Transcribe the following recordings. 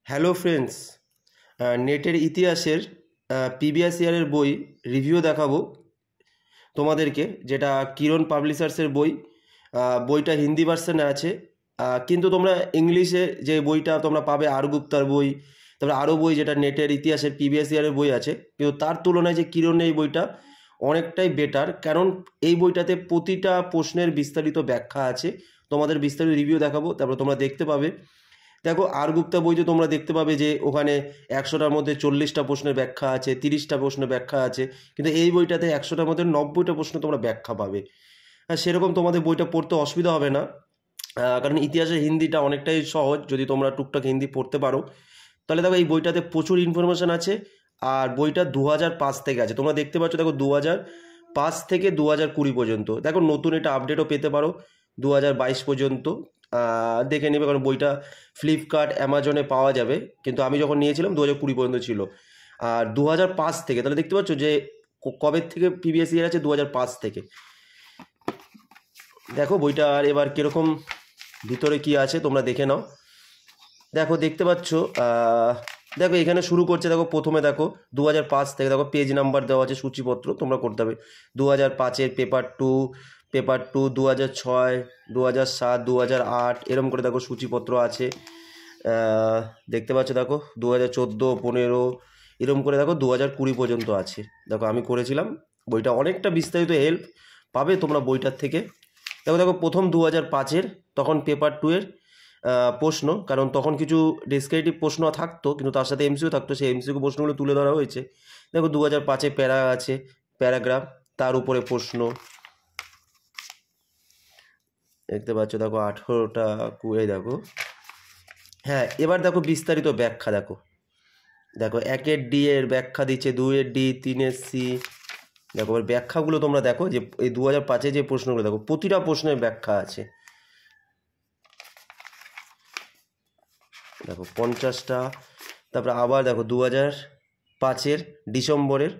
Hello friends, নেটের ইতিহাসের previous ইয়ারের বই রিভিউ দেখাবো তোমাদেরকে, যেটা কিরণ পাবলিশার্সের বই। বইটা হিন্দি ভার্সনে আছে, কিন্তু তোমরা ইংলিশে যে বইটা তোমরা পাবে আর গুপ্তার বই, তারপরে আরও বই যেটা নেটের ইতিহাসের প্রিভিয়াস ইয়ারের বই আছে, কিন্তু তার তুলনায় যে কিরণের এই বইটা অনেকটাই বেটার, কারণ এই বইটাতে প্রতিটা প্রশ্নের বিস্তারিত ব্যাখ্যা আছে। তোমাদের বিস্তারিত রিভিউ দেখাবো, তারপর তোমরা দেখতে পাবে। দেখো, আর গুপ্তা বইতে তোমরা দেখতে পাবে যে ওখানে 100টার মধ্যে 40টা প্রশ্নের ব্যাখ্যা আছে, 30টা প্রশ্নের ব্যাখ্যা আছে, কিন্তু এই বইটাতে 100টার মধ্যে 90টা প্রশ্ন তোমরা ব্যাখ্যা পাবে। সেরকম তোমাদের বইটা পড়তে অসুবিধা হবে না, কারণ ইতিহাসের হিন্দিটা অনেকটাই সহজ। যদি তোমরা টুকটাক হিন্দি পড়তে পারো তাহলে দেখো এই বইটাতে প্রচুর ইনফরমেশান আছে। আর বইটা 2005 থেকে আছে, তোমরা দেখতে পাচ্ছ। দেখো 2005 থেকে 2020 পর্যন্ত, দেখো নতুন এটা আপডেটও পেতে পারো 2022 পর্যন্ত। দেখে নেবে, কারণ বইটা ফ্লিপকার্ট অ্যামাজনে পাওয়া যাবে, কিন্তু আমি যখন নিয়েছিলাম 2020 পর্যন্ত ছিল। আর 2005 থেকে, তাহলে দেখতে পাচ্ছ যে কবে থেকে প্রিভিয়াস ইয়ার আছে, 2005 থেকে। দেখো বইটা আর এবার কীরকম ভিতরে কি আছে তোমরা দেখে নাও। দেখো দেখতে পাচ্ছ, দেখো এখানে শুরু করছে। দেখো প্রথমে দেখো 2005 থেকে, দেখো পেজ নাম্বার দেওয়া আছে, সূচিপত্র তোমরা করতে হবে। 2005-এর পেপার টু, 2006, 2007, 2008 এরকম করে দেখো সূচিপত্র আছে। দেখতে পাচ্ছ, দেখো 2014, 15 এরকম করে দেখো 2020 পর্যন্ত আছে। দেখো আমি করেছিলাম বইটা, অনেকটা বিস্তারিত হেল্প পাবে তোমরা বইটার থেকে। দেখো প্রথম 2005-এর, তখন পেপার 2-এর প্রশ্ন, কারণ তখন কিছু ডেসক্রিপটিভ প্রশ্ন থাকতো, কিন্তু তার সাথে এমসিকিউ থাকতো, সেই এমসিকিউ প্রশ্নগুলো তুলে ধরা হয়েছে। দেখো 2005-এ প্যারা আছে, প্যারাগ্রাফ, তার উপরে প্রশ্ন দেখতে পাচ্ছ। দেখো 18টা কুয়ে, দেখো হ্যাঁ। এবার দেখো বিস্তারিত ব্যাখ্যা। দেখো 1-এর ডি এর ব্যাখ্যা দিচ্ছে, 2-এর ডি, 3-এর সি। দেখো এবার ব্যাখ্যাগুলো তোমরা দেখো, যে এই 2005-এ যে প্রশ্নগুলো, দেখো প্রতিটা প্রশ্নের ব্যাখ্যা আছে। দেখো 50টা। তারপরে আবার দেখো 2005-এর ডিসেম্বরের,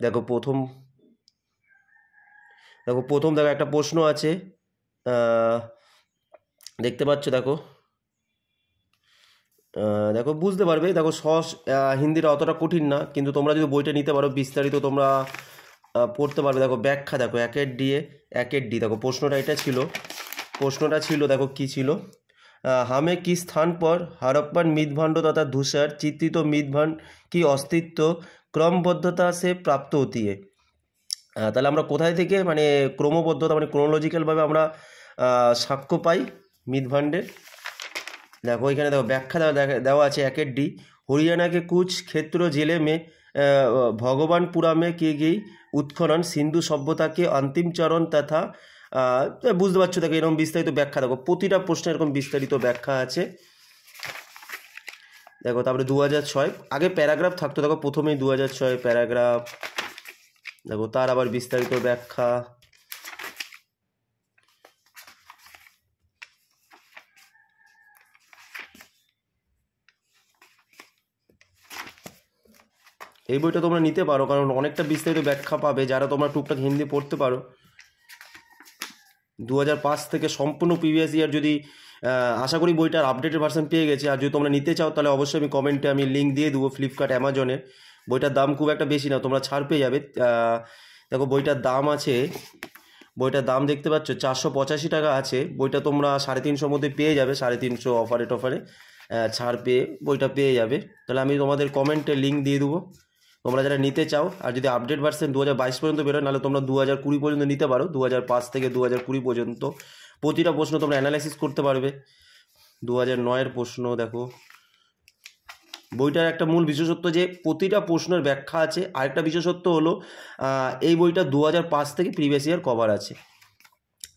দেখো প্রথম দেখো একটা প্রশ্ন আছে, দেখতে পাচ্ছ। দেখো বুঝতে পারবে। দেখো সহজ, হিন্দিটা অতটা কঠিন না, কিন্তু তোমরা যদি বইটা নিতে পারো বিস্তারিত তোমরা পড়তে পারবে। দেখো ব্যাখ্যা, দেখো 1-এর ডি, দেখো প্রশ্নটা ছিল। দেখো কি ছিল, हमें किस स्थान पर हड़प्पन मृद्भांड तथा धूसर चित्रित मृद्भांड की अस्तित्व क्रमबद्धता से प्राप्त होती है। তাহলে আমরা কোথায় থেকে, মানে ক্রমবদ্ধতা, মানে ক্রোনোলজিক্যালভাবে আমরা সাক্ষ্য পাই মৃদ্ভাণ্ডের। দেখো এখানে দেখো ব্যাখ্যা দেওয়া আছে। 1-এর ডি, हरियाणा के कुछ क्षेत्र जिले में भगवानपुरा में की गई उत्खनन सिंधु सभ्यता के अंतिम चरण तथा বুঝতে পারছো। দেখো এরকম বিস্তারিত ব্যাখ্যা, দেখো প্রতিটা প্রশ্নের এরকম বিস্তারিত ব্যাখ্যা আছে। দেখো তারপরে 2006 আগে প্যারাগ্রাফ থাকতো, দেখো প্রথমেই 2006 প্যারাগ্রাফ, দেখো তার আবার বিস্তারিত ব্যাখ্যা। এই বইটা তোমরা নিতে পারো, কারণ অনেকটা বিস্তারিত ব্যাখ্যা পাবে যারা তোমরা টুকটাক হিন্দি পড়তে পারো। 2005 থেকে সম্পূর্ণ প্রিভিয়াস ইয়ার, যদি আশা করি বইটার আপডেটেড ভার্সন পেয়ে গেছে। আর যদি তোমরা নিতে চাও তাহলে অবশ্যই আমি কমেন্টে আমি লিঙ্ক দিয়ে দেবো ফ্লিপকার্ট অ্যামাজনে। বইটার দাম খুব একটা বেশি না, তোমরা ছাড় পেয়ে যাবে। দেখো বইটার দাম দেখতে পাচ্ছ 485 টাকা আছে। বইটা তোমরা 350 মধ্যে পেয়ে যাবে, 350 অফারে ছাড় পেয়ে বইটা পেয়ে যাবে। তাহলে আমি তোমাদের কমেন্টে লিঙ্ক দিয়ে দেবো, তোমরা যারা নিতে চাও। আর যদি আপডেট ভার্সন 2022 পর্যন্ত বেরোয়, নাহলে তোমরা 2020 পর্যন্ত নিতে পারো। 2005 থেকে 2020 পর্যন্ত প্রতিটা প্রশ্ন তোমরা অ্যানালাইসিস করতে পারবে। 2009-এর প্রশ্ন, দেখো বইটার একটা মূল বিশেষত্ব যে প্রতিটা প্রশ্নের ব্যাখ্যা আছে। আরেকটা বিশেষত্ব হলো এই বইটা 2005 থেকে প্রিভিয়াস ইয়ার কভার আছে,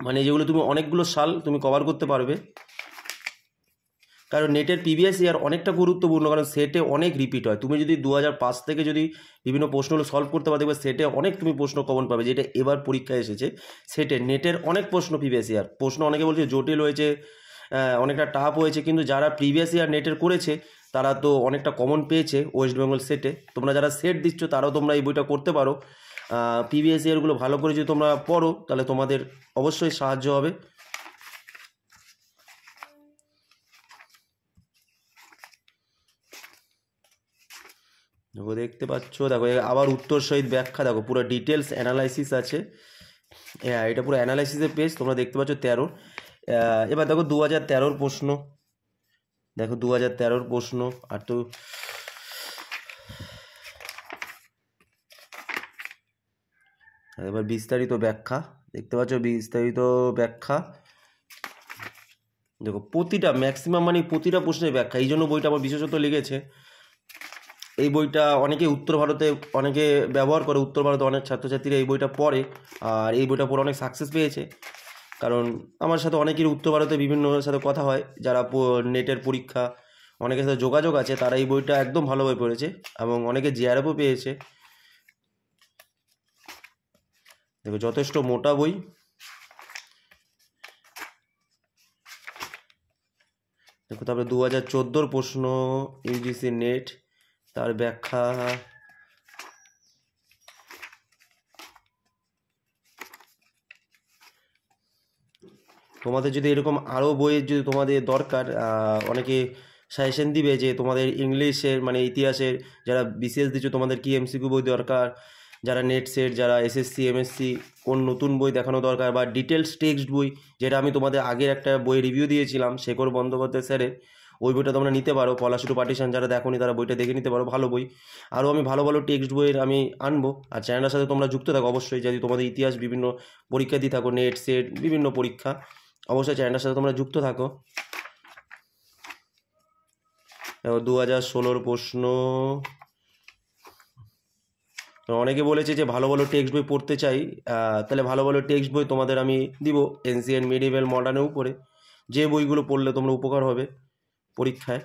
মানে যেগুলো তুমি অনেকগুলো সাল তুমি কভার করতে পারবে। কারণ নেটের প্রিভিয়াস ইয়ার অনেকটা গুরুত্বপূর্ণ, কারণ সেটে অনেক রিপিট হয়। তুমি যদি 2005 থেকে যদি বিভিন্ন প্রশ্নগুলো সলভ করতে পারো, দেখবে সেটে অনেক তুমি প্রশ্ন কমন পাবে। যেটা এবার পরীক্ষায় এসেছে সেটে নেটের অনেক প্রশ্ন, প্রিভিয়াস ইয়ার প্রশ্ন অনেকে বলছে জটিল হয়েছে, অনেকটা টাফ হয়েছে, কিন্তু যারা প্রিভিয়াস ইয়ার নেটের করেছে তারা তো অনেকটা কমন পেয়েছে ওয়েস্ট বেঙ্গল সেটে। তোমরা যারা সেট দিচ্ছ তারাও তোমরা এই বইটা করতে পারো। প্রিভিয়াস ইয়ারগুলো ভালো করে যদি তোমরা পড়ো তাহলে তোমাদের অবশ্যই সাহায্য হবে। দেখো দেখতে পাচ্ছ, দেখো আবার উত্তর সহিত ব্যাখ্যা, দেখো পুরো ডিটেলস অ্যানালাইসিস আছে। হ্যাঁ, এটা পুরো অ্যানালাইসিসের পেজ, তোমরা দেখতে পাচ্ছ 13। এবার দেখো 2013 প্রশ্ন, দেখো 2013 প্রশ্ন। আর তো এবার বিস্তারিত ব্যাখ্যা দেখতে পাচ্ছ, বিস্তারিত ব্যাখ্যা। দেখো প্রতিটা ম্যাক্সিমাম মানে প্রতিটা প্রশ্নের ব্যাখ্যা, এই জন্য বইটা আমার বিশেষত লেগেছে। এই বইটা অনেকে উত্তর ভারতে অনেকে ব্যবহার করে, উত্তর ভারতে অনেক ছাত্রছাত্রীরা এই বইটা পড়ে, আর এই বইটা পড়ে অনেক সাকসেস পেয়েছে। কারণ আমার সাথে অনেকের উত্তর ভারতে বিভিন্ন সাথে কথা হয়, যারা নেটের পরীক্ষা অনেকের সাথে যোগাযোগ আছে, তারা এই বইটা একদম ভালোভাবে পড়েছে এবং অনেকে জিআরএফও পেয়েছে। দেখো যথেষ্ট মোটা বই। দেখো তারপরে 2014 প্রশ্ন, ইউজিসি নেট, তার ব্যাখ্যা। তোমাদের যদি এরকম আরও বইয়ের যদি তোমাদের দরকার, অনেকে সাজেশন দিবে যে তোমাদের ইংলিশের মানে ইতিহাসের যারা বিসিএস দিচ্ছ তোমাদের কি এমসিকিউ বই দরকার, যারা নেট সেট, যারা এসএসসি এমএসসি কোন নতুন বই দেখানো দরকার, বা ডিটেলস টেক্সট বই, যেটা আমি তোমাদের আগের একটা বই রিভিউ দিয়েছিলাম শেখর বন্দ্যোপাধ্যায় স্যারের, ওই বইটা তোমরা নিতে পারো। পলাশুটু পার্টিশন যারা দেখোনি তারা বইটা দেখে নিতে পারো, ভালো বই। আরও আমি ভালো ভালো টেক্সট বইয়ের আমি আনবো। আর চ্যানেলের সাথে তোমরা যুক্ত থাকো অবশ্যই, যদি তোমাদের ইতিহাস বিভিন্ন পরীক্ষা দিয়ে থাকো, নেট সেট বিভিন্ন পরীক্ষা, অবশ্যই চ্যানেলটার সাথে তোমরা যুক্ত থাকো। 2016 প্রশ্ন, অনেকে বলেছে যে ভালো ভালো টেক্সট বই পড়তে চাই, তাহলে ভালো ভালো টেক্সট বই তোমাদের আমি দিব এনসিএন মিডিভেল মডার্নের উপরে, যে বইগুলো পড়লে তোমরা উপকার হবে পরীক্ষায়।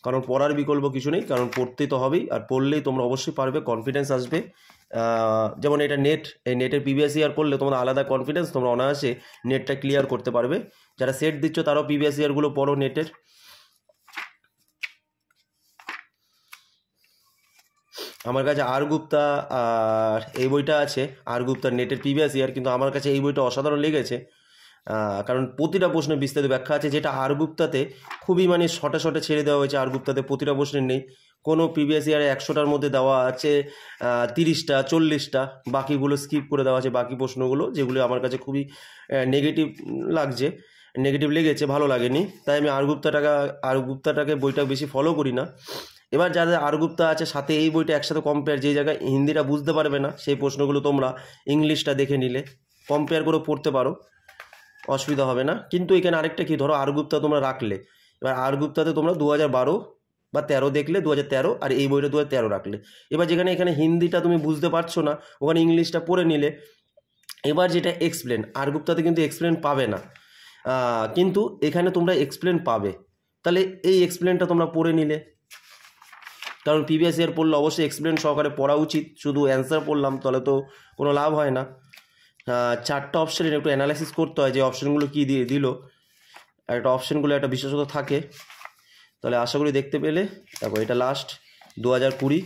কারণ পড়ার বিকল্প কিছু নেই, কারণ পড়তেই তো হবেই, আর পড়লেই তোমরা অবশ্যই পারবে, কনফিডেন্স আসবে। যেমন এটা নেট, এই নেটের প্রিভিয়াস ইয়ার পড়লে তোমরা আলাদা কনফিডেন্স, তোমরা অনায়াসে নেটটা ক্লিয়ার করতে পারবে। যারা সেট দিচ্ছ তারাও প্রিভিয়াস ইয়ারগুলো পড়ো নেটের। আমার কাছে আর গুপ্তা আর এই বইটা আছে, আর গুপ্তার নেটের প্রিভিয়াস ইয়ার, কিন্তু আমার কাছে এই বইটা অসাধারণ লেগেছে। কারণ প্রতিটা প্রশ্নের বিস্তারিত ব্যাখ্যা আছে, যেটা আর গুপ্তাতে খুবই মানে শর্টে শর্টে ছেড়ে দেওয়া হয়েছে। আর গুপ্তাতে প্রতিটা প্রশ্নের নেই, কোনো প্রিভিয়াস ইয়ারে 100টার মধ্যে দেওয়া আছে 30টা 40টা, বাকিগুলো স্কিপ করে দেওয়া আছে। বাকি প্রশ্নগুলো যেগুলো আমার কাছে খুবই নেগেটিভ লেগেছে, ভালো লাগেনি, তাই আমি আর গুপ্তাটাকে বইটা বেশি ফলো করি না। এবার যাদের আর গুপ্তা আছে সাথে এই বইটা একসাথে কম্পেয়ার, যেই জায়গায় হিন্দিটা বুঝতে পারবে না সেই প্রশ্নগুলো তোমরা ইংলিশটা দেখে নিলে কম্পেয়ার করে পড়তে পারো, অসুবিধা হবে না। কিন্তু এখানে আরেকটা কি, ধরো আর গুপ্তা তোমরা রাখলে, এবার আর গুপ্তাতে তোমরা 2012 বা 13 দেখলে, 2013, আর এই বইটা 2013 রাখলে। এবার যেখানে এখানে হিন্দিটা তুমি বুঝতে পারছো না, ওখানে ইংলিশটা পড়ে নিলে। এবার যেটা এক্সপ্লেন, আর গুপ্তাতে কিন্তু এক্সপ্লেন পাবে না, কিন্তু এখানে তোমরা এক্সপ্লেন পাবে। তাহলে এই এক্সপ্লেনটা তোমরা পড়ে নিলে, কারণ প্রিভিয়াস ইয়ার পড়লে অবশ্যই এক্সপ্লেন সহকারে পড়া উচিত। শুধু অ্যান্সার পড়লাম তাহলে তো কোনো লাভ হয় না। 4টা অপশানের একটু অ্যানালাইসিস করতে হয়, যে অপশানগুলো কী দিয়ে দিল, একটা অপশানগুলো একটা বিশেষত থাকে। তাহলে আশা করি দেখতে পেলে। দেখো এটা লাস্ট 2020,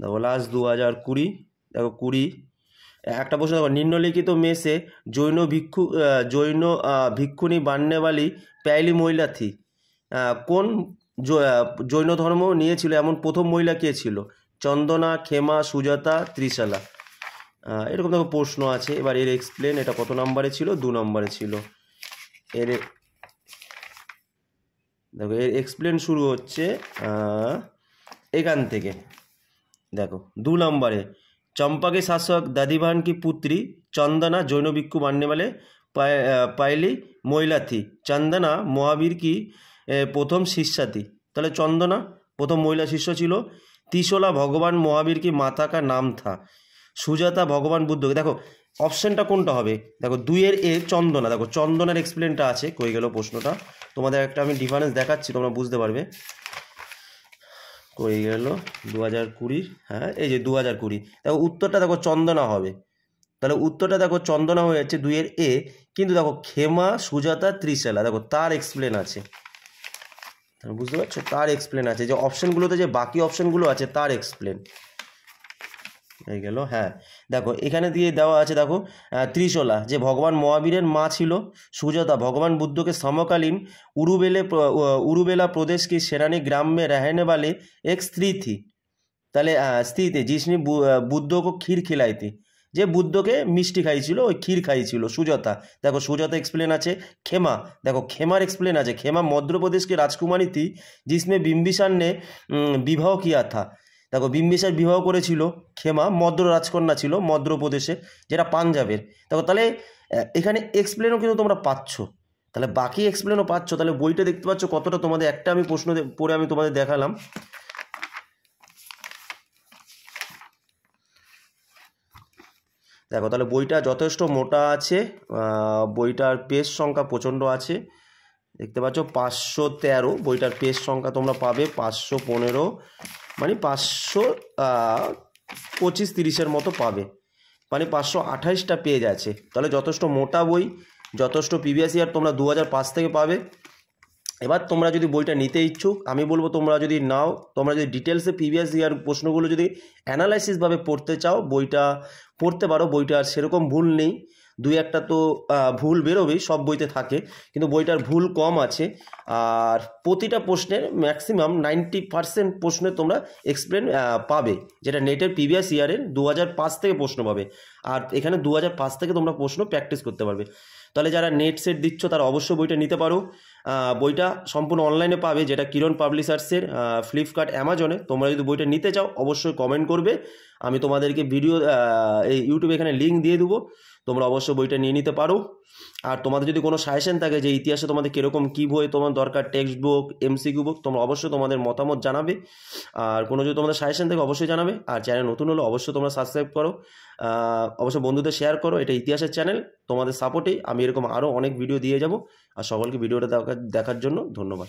দেখো লাস্ট 2020, দেখো 20 একটা প্রশ্ন। দেখো নিম্নলিখিত মেসে জৈন ভিক্ষুণী বান্নেওয়ালি প্যাইলি মহিলা থি, কোন জৈন ধর্ম নিয়েছিল এমন প্রথম মহিলা কে ছিল? চন্দনা, খেমা, সুজাতা, ত্রিশালা। এরকম দেখো প্রশ্ন আছে। এবার এর এক্সপ্লেন, এটা কত নম্বরে ছিল? 2 নম্বরে ছিল। দেখো এর এক্সপ্লেন শুরু হচ্ছে এখান থেকে। দেখো 2 নম্বরে, चंपा के शासक दधिभान की पुत्री चंदना जैन भिक्षु मानने वाले पहली महिला थी। चंदना महावीर की प्रथम शिष्या थी। তাহলে চন্দনা প্রথম মহিলা শিষ্য ছিল। ত্রিশলা ভগবান মহাবীর কি মাতা কা নাম থা। সুজাতা ভগবান বুদ্ধ। দেখো অপশনটা কোনটা হবে? দেখো 2-এর এ চন্দনা। দেখো চন্দনার এক্সপ্লেনটা আছে, কই গেল প্রশ্নটা? তোমাদের একটা আমি ডিফারেন্স দেখাচ্ছি, তোমরা বুঝতে পারবে। কই গেল 2020? হ্যাঁ এই যে 2020। দেখো উত্তরটা দেখো চন্দনা হবে, তাহলে উত্তরটা দেখো চন্দনা হয়ে যাচ্ছে 2-এর এ। কিন্তু দেখো খেমা, সুজাতা, ত্রিশালা, দেখো তার এক্সপ্লেন আছে, বুঝতে পারছো? তার এক্সপ্লেন আছে, যে অপশানগুলোতে যে বাকি অপশানগুলো আছে তার এক্সপ্লেন। এই গেল। হ্যাঁ দেখো এখানে দিয়ে দেওয়া আছে, দেখো ত্রিশলা, যে ভগবান মহাবীরের মা ছিল সুজাতা भगवान बुद्ध के समकालीन उरुबेला प्रदेश की सेनानी ग्राम में रहने वाले एक स्त्री थी। তাহলে স্ত্রী थी जिसने बुद्ध को खीर खिलाई थी, যে বুদ্ধকে মিষ্টি খাইছিল, ওই ক্ষীর খাইছিল সুজাতা। দেখো সুজাতা এক্সপ্লেন আছে। খেমা, দেখো খেমার এক্সপ্লেন আছে। খেমা মধ্যপ্রদেশ की राजकुमारी थी जिसमें बिम्बिसार ने विवाह किया था। দেখো বিম্বিসার বিবাহ করেছিল। খেমা মদ্র রাজকন্যা ছিল মধ্যপ্রদেশে, যেটা পাঞ্জাবের। দেখো তাহলে এখানে এক্সপ্লেনও কিন্তু তোমরা পাচ্ছ, তাহলে বাকি এক্সপ্লেনও পাচ্ছ। তাহলে বইটা দেখতে পাচ্ছ কতটা তোমাদের, একটা আমি প্রশ্ন পড়ে আমি তোমাদের দেখালাম। দেখো তাহলে বইটা যথেষ্ট মোটা আছে, বইটার পেজ সংখ্যা প্রচণ্ড আছে, দেখতে পাচ্ছ 513 বইটার পেজ সংখ্যা তোমরা পাবে। 515 মানে 525-30 মতো পাবে, মানে 528টা পেজ আছে। তাহলে যথেষ্ট মোটা বই, যথেষ্ট প্রিভিয়াস ইয়ার তোমরা 2005 থেকে পাবে। এবার তোমরা যদি বইটা নিতে ইচ্ছুক, আমি বলবো তোমরা যদি নাও, তোমরা যদি ডিটেলসে প্রিভিয়াস ইয়ার প্রশ্নগুলো যদি অ্যানালাইসিসভাবে পড়তে চাও, বইটা পড়তে পারো। বইটা আর সেরকম ভুল নেই, দুই একটা তো ভুল বেরোবেই, সব বইতে থাকে, কিন্তু বইটার ভুল কম আছে। আর প্রতিটা প্রশ্নের ম্যাক্সিমাম 90% প্রশ্নে তোমরা এক্সপ্লেন পাবে, যেটা নেটের প্রিভিয়াস ইয়ারের 2005 থেকে প্রশ্ন পাবে। আর এখানে 2005 থেকে তোমরা প্রশ্ন প্র্যাকটিস করতে পারবে। তাহলে যারা নেট সেট দিচ্ছ তারা অবশ্যই বইটা নিতে পারো। বইটা সম্পূর্ণ অনলাইনে পাবে, যেটা কিরণ পাবলিশার্সের ফ্লিপকার্ট অ্যামাজনে। তোমরা যদি বইটা নিতে চাও অবশ্যই কমেন্ট করবে, আমি তোমাদেরকে ভিডিও এই ইউটিউবে এখানে লিঙ্ক দিয়ে দেবো, তোমরা অবশ্যই বইটা নিয়ে নিতে পারো। আর তোমাদের যদি কোনো সাজেশন থাকে যে ইতিহাসে তোমাদের কীরকম কী বই তোমার দরকার, টেক্সট বুক, এমসিকিউ বুক, তোমরা অবশ্যই তোমাদের মতামত জানাবে। আর কোনো যদি তোমাদের সাজেশন থাকে অবশ্যই জানাবে। আর চ্যানেল নতুন হলে অবশ্যই তোমরা সাবস্ক্রাইব করো, অবশ্যই বন্ধুদের শেয়ার করো। এটা ইতিহাসের চ্যানেল, তোমাদের সাপোর্টেই আমি এরকম আরও অনেক ভিডিও দিয়ে যাব। আর সকলকে ভিডিওটা দেখার জন্য ধন্যবাদ।